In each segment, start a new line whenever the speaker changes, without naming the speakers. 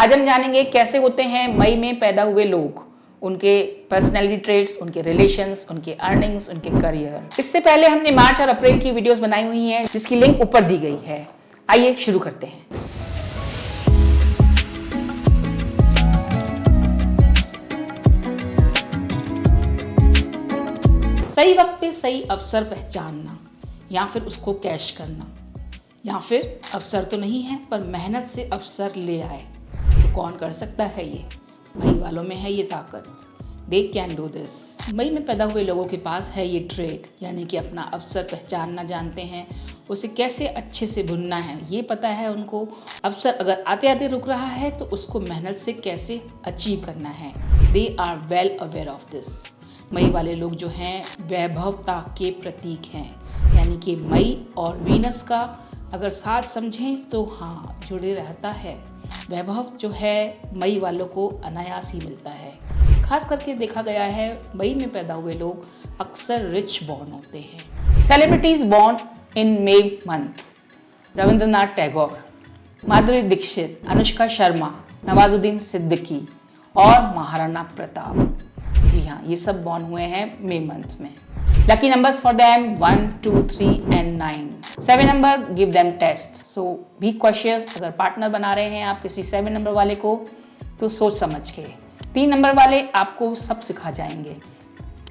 आज हम जानेंगे कैसे होते हैं मई में पैदा हुए लोग, उनके पर्सनैलिटी ट्रेट्स, उनके रिलेशंस, उनके अर्निंग्स, उनके करियर। इससे पहले हमने मार्च और अप्रैल की वीडियोस बनाई हुई हैं जिसकी लिंक ऊपर दी गई है। आइए शुरू करते हैं। सही वक्त पे सही अवसर पहचानना या फिर उसको कैश करना, या फिर अवसर तो नहीं है पर मेहनत से अवसर ले आए, तो कौन कर सकता है ये? मई वालों में है ये ताकत। They can do this. May में पैदा हुए लोगों के पास है ये ट्रेड, यानी कि अपना अवसर पहचानना जानते हैं, उसे कैसे अच्छे से बुनना है ये पता है उनको। अवसर अगर आते आते रुक रहा है तो उसको मेहनत से कैसे अचीव करना है। They are well aware of this. May वाले लोग जो हैं वैभवता के प्रतीक हैं, यानी कि मई और वीनस का अगर साथ समझें तो हाँ जुड़े रहता है। वैभव जो है मई वालों को अनायास ही मिलता है। खास करके देखा गया है मई में पैदा हुए लोग अक्सर रिच बॉर्न होते हैं। Celebrities born in May month: Rabindranath Tagore, Madhuri Dixit, Anushka Sharma, Nawazuddin Siddiqui और महाराणा प्रताप। जी हाँ, ये सब बॉर्न हुए हैं मई मंथ में। Lucky numbers for them 1, 2, 3 and 9। 7 number give them test, so be cautious. अगर पार्टनर बना रहे हैं आप किसी 7 नंबर वाले को तो सोच समझ के। 3 नंबर वाले आपको सब सिखा जाएंगे।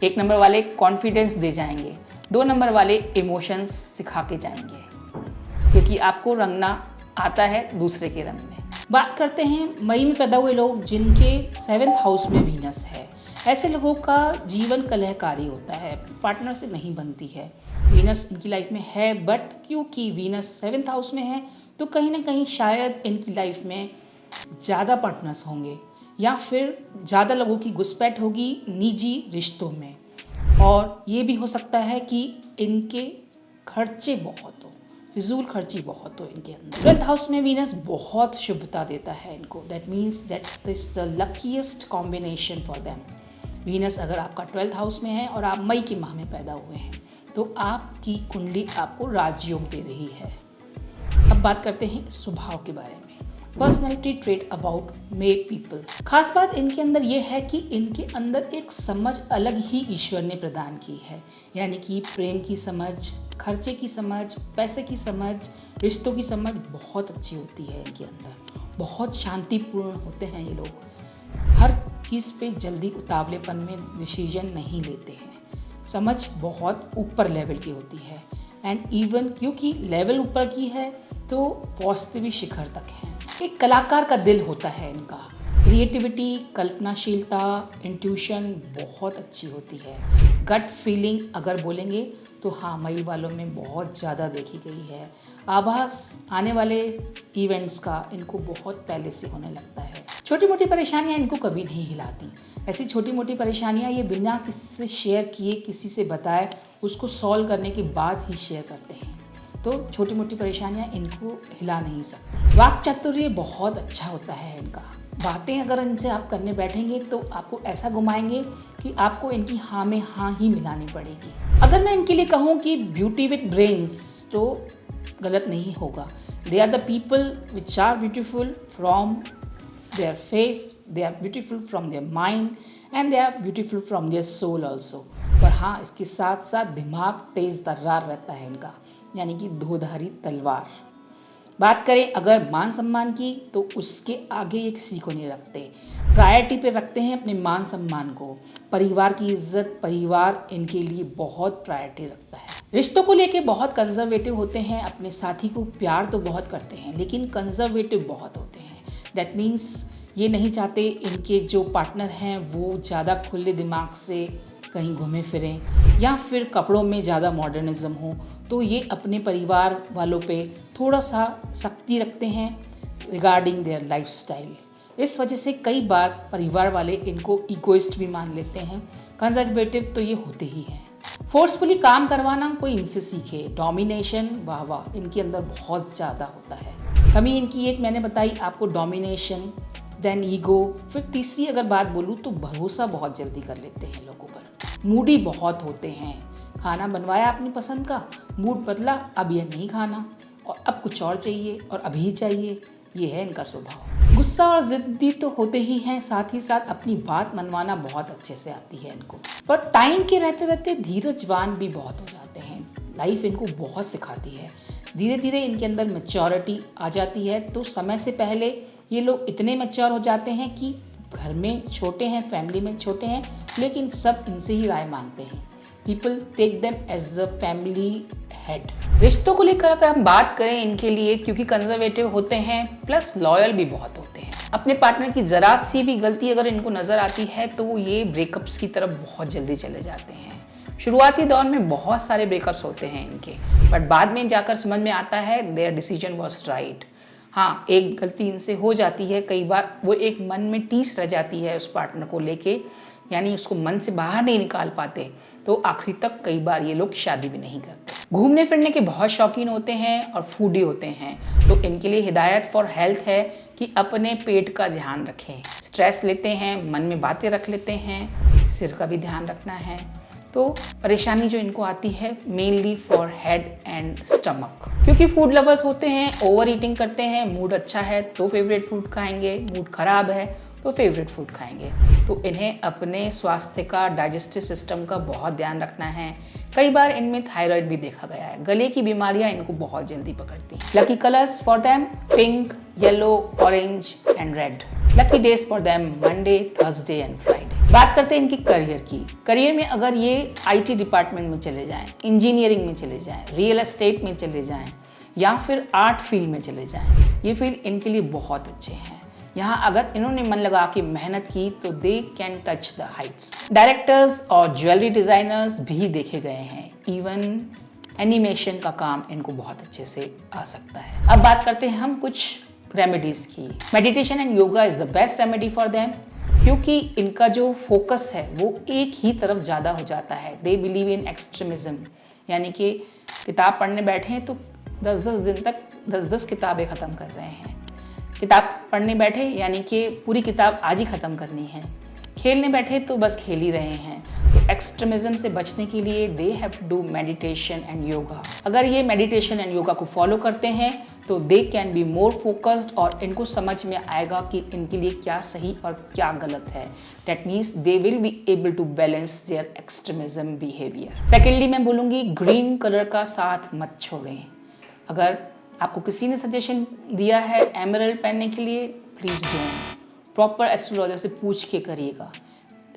1 नंबर वाले कॉन्फिडेंस दे जाएंगे। 2 नंबर वाले इमोशंस सिखा के जाएंगे, क्योंकि आपको रंगना आता है दूसरे के रंग में। बात करते हैं मई में पैदा हुए लोग जिनके 7th हाउस में वीनस है। ऐसे लोगों का जीवन कलहकारी होता है, पार्टनर से नहीं बनती है। वीनस इनकी लाइफ में है, बट क्योंकि वीनस 7th हाउस में है तो कहीं ना कहीं शायद इनकी लाइफ में ज़्यादा पार्टनर्स होंगे, या फिर ज़्यादा लोगों की घुसपैठ होगी निजी रिश्तों में। और ये भी हो सकता है कि इनके खर्चे बहुत हो, फिजूल खर्ची बहुत हो इनके अंदर। 12th हाउस में वीनस बहुत शुभता देता है इनको। That means that is the luckiest combination for them. Venus अगर आपका 12th हाउस में है और आप मई के माह में पैदा हुए हैं तो आपकी कुंडली आपको राजयोग दे रही है। अब बात करते हैं स्वभाव के बारे में। Personality trait about may people. खास बात इनके अंदर ये है कि इनके अंदर एक समझ अलग ही ईश्वर ने प्रदान की है, यानी कि प्रेम की समझ, खर्चे की समझ, पैसे की समझ, रिश्तों की समझ बहुत अच्छी होती है इनके अंदर। बहुत शांतिपूर्ण होते हैं ये लोग। हर चीज़ पे जल्दी उतावलेपन में डिसीजन नहीं लेते हैं। समझ बहुत ऊपर लेवल की होती है, एंड इवन क्योंकि लेवल ऊपर की है तो पहुँचते भी शिखर तक हैं। एक कलाकार का दिल होता है इनका। क्रिएटिविटी, कल्पनाशीलता, इंट्यूशन बहुत अच्छी होती है। गट फीलिंग अगर बोलेंगे तो हाँ मई वालों में बहुत ज़्यादा देखी गई है। आभास आने वाले इवेंट्स का इनको बहुत पहले से होने लगता है। छोटी मोटी परेशानियाँ इनको कभी नहीं हिलाती। ऐसी छोटी मोटी परेशानियाँ ये बिना किसी से शेयर किए, किसी से बताए, उसको सॉल्व करने के बाद ही शेयर करते हैं। तो छोटी मोटी परेशानियाँ इनको हिला नहीं सकती। वाक चातुर्य बहुत अच्छा होता है इनका। बातें अगर इनसे आप करने बैठेंगे तो आपको ऐसा घुमाएंगे कि आपको इनकी हाँ में हाँ ही मिलानी पड़ेगी। अगर मैं इनके लिए कहूँ कि ब्यूटी विद ब्रेन्स तो गलत नहीं होगा। They are the people which are beautiful from their face, they are beautiful from their mind and they are beautiful from their soul also। पर हाँ इसके साथ साथ दिमाग तेज तर्रार रहता है इनका, यानी कि धोधारी तलवार। बात करें अगर मान सम्मान की तो उसके आगे ये किसी को नहीं रखते। प्रायोरिटी पे रखते हैं अपने मान सम्मान को। परिवार की इज्जत, परिवार इनके लिए बहुत प्रायोरिटी रखता है। रिश्तों को लेके बहुत कंजर्वेटिव होते हैं। अपने साथी को प्यार तो बहुत करते हैं लेकिन कंजर्वेटिव बहुत होते हैं। दैट मीन्स ये नहीं चाहते इनके जो पार्टनर हैं वो ज़्यादा खुले दिमाग से कहीं घूमे फिरें या फिर कपड़ों में ज़्यादा मॉडर्निज्म हो, तो ये अपने परिवार वालों पे थोड़ा सा सख्ती रखते हैं रिगार्डिंग देयर लाइफस्टाइल। इस वजह से कई बार परिवार वाले इनको इगोइस्ट भी मान लेते हैं। कंजर्वेटिव तो ये होते ही हैं। फोर्सफुली काम करवाना कोई इनसे सीखे। डोमिनेशन, वाह वाह, इनके अंदर बहुत ज़्यादा होता है। कमी इनकी एक मैंने बताई आपको, डोमिनेशन, देन ईगो। फिर तीसरी अगर बात बोलूँ तो भरोसा बहुत जल्दी कर लेते हैं लोगों पर। मूडी बहुत होते हैं। खाना बनवाया अपनी पसंद का, मूड बदला, अब यह नहीं खाना और अब कुछ और चाहिए और अभी चाहिए, ये है इनका स्वभाव। गुस्सा और जिद्दी तो होते ही हैं, साथ ही साथ अपनी बात मनवाना बहुत अच्छे से आती है इनको। पर टाइम के रहते रहते धीरजवान भी बहुत हो जाते हैं। लाइफ इनको बहुत सिखाती है। धीरे धीरे इनके अंदर मैच्योरिटी आ जाती है, तो समय से पहले ये लोग इतने मैच्योर हो जाते हैं कि घर में छोटे हैं, फैमिली में छोटे हैं, लेकिन सब इनसे ही राय मांगते हैं। People take them as a family head. रिश्तों को लेकर अगर हम बात करें इनके लिए, क्योंकि कंजर्वेटिव होते हैं प्लस लॉयल भी बहुत होते हैं। अपने पार्टनर की जरा सी भी गलती अगर इनको नजर आती है तो ये ब्रेकअप्स की तरफ बहुत जल्दी चले जाते हैं। शुरुआती दौर में बहुत सारे ब्रेकअप्स होते हैं इनके, बट बाद में जाकर समझ में आता है देयर डिसीजन वॉज राइट। हाँ, एक गलती इनसे हो जाती है, कई बार वो एक मन में टीस रह जाती है उस पार्टनर को लेके, यानी उसको मन से बाहर नहीं निकाल पाते, तो आखिरी तक कई बार ये लोग शादी भी नहीं करते। घूमने फिरने के बहुत शौकीन होते हैं और फूडी होते हैं, तो इनके लिए हिदायत फॉर हेल्थ है कि अपने पेट का ध्यान रखें। स्ट्रेस लेते हैं, मन में बातें रख लेते हैं, सिर का भी ध्यान रखना है। तो परेशानी जो इनको आती है mainly for head and stomach, क्योंकि फूड लवर्स होते हैं, ओवर ईटिंग करते हैं। मूड अच्छा है तो फेवरेट फूड खाएंगे, मूड खराब है तो फेवरेट फूड खाएंगे। तो इन्हें अपने स्वास्थ्य का, डाइजेस्टिव सिस्टम का बहुत ध्यान रखना है। कई बार इनमें थायराइड भी देखा गया है। गले की बीमारियां इनको बहुत जल्दी पकड़ती हैं। Lucky colours for them pink, yellow, orange and red. Lucky days for them Monday, Thursday and Friday. बात करते हैं इनकी करियर की। करियर में अगर ये आईटी डिपार्टमेंट में चले जाएं, इंजीनियरिंग में चले जाएं, रियल एस्टेट में चले जाएं या फिर आर्ट फील्ड में चले जाएं, ये फील्ड इनके लिए बहुत अच्छे हैं। यहाँ अगर इन्होंने मन लगा के मेहनत की तो they can touch the Heights. Directors और ज्वेलरी डिजाइनर्स भी देखे गए हैं। इवन एनिमेशन का काम इनको बहुत अच्छे से आ सकता है। अब बात करते हैं हम कुछ रेमेडीज की। Meditation and yoga is the best remedy for them, क्योंकि इनका जो फोकस है वो एक ही तरफ ज़्यादा हो जाता है। दे बिलीव इन एक्सट्रीमिज्म, यानी कि किताब पढ़ने बैठे हैं तो 10-10 दिन तक 10-10 किताबें ख़त्म कर रहे हैं। किताब पढ़ने बैठे यानी कि पूरी किताब आज ही ख़त्म करनी है। खेलने बैठे तो बस खेल ही रहे हैं। तो एक्सट्रीमिज्म से बचने के लिए they have to do meditation and yoga. अगर ये मेडिटेशन एंड योगा को फॉलो करते हैं तो they can be more focused और इनको समझ में आएगा कि इनके लिए क्या सही और क्या गलत है। That means they will be able to balance their extremism behavior. Secondly मैं बोलूँगी ग्रीन कलर का साथ मत छोड़ें। अगर आपको किसी ने सजेशन दिया है एमरल्ड पहनने के लिए, प्लीज़ डोंट। प्रॉपर एस्ट्रोलॉजर से पूछ के करिएगा।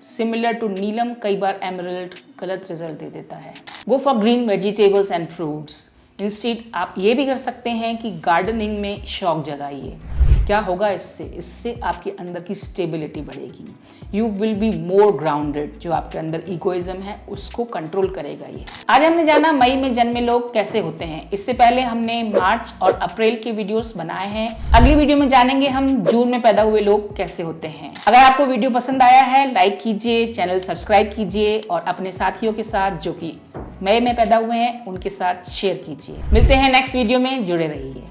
सिमिलर टू नीलम, कई बार एमरल्ड गलत रिजल्ट दे देता है। Go for green vegetables and fruits. Instead आप ये भी कर सकते हैं कि गार्डनिंग में शौक जगाइए। क्या होगा इससे आपके अंदर की स्टेबिलिटी बढ़ेगी। You will be more grounded. जो आपके अंदर इगोइज्म है उसको कंट्रोल करेगा ये। आज हमने जाना मई में जन्मे लोग कैसे होते हैं। इससे पहले हमने मार्च और अप्रैल के वीडियोस बनाए हैं। अगली वीडियो में जानेंगे हम जून में पैदा हुए लोग कैसे होते हैं। अगर आपको वीडियो पसंद आया है लाइक कीजिए, चैनल सब्सक्राइब कीजिए और अपने साथियों के साथ जो कि मई में पैदा हुए हैं उनके साथ शेयर कीजिए। मिलते हैं नेक्स्ट वीडियो में, जुड़े रहिए।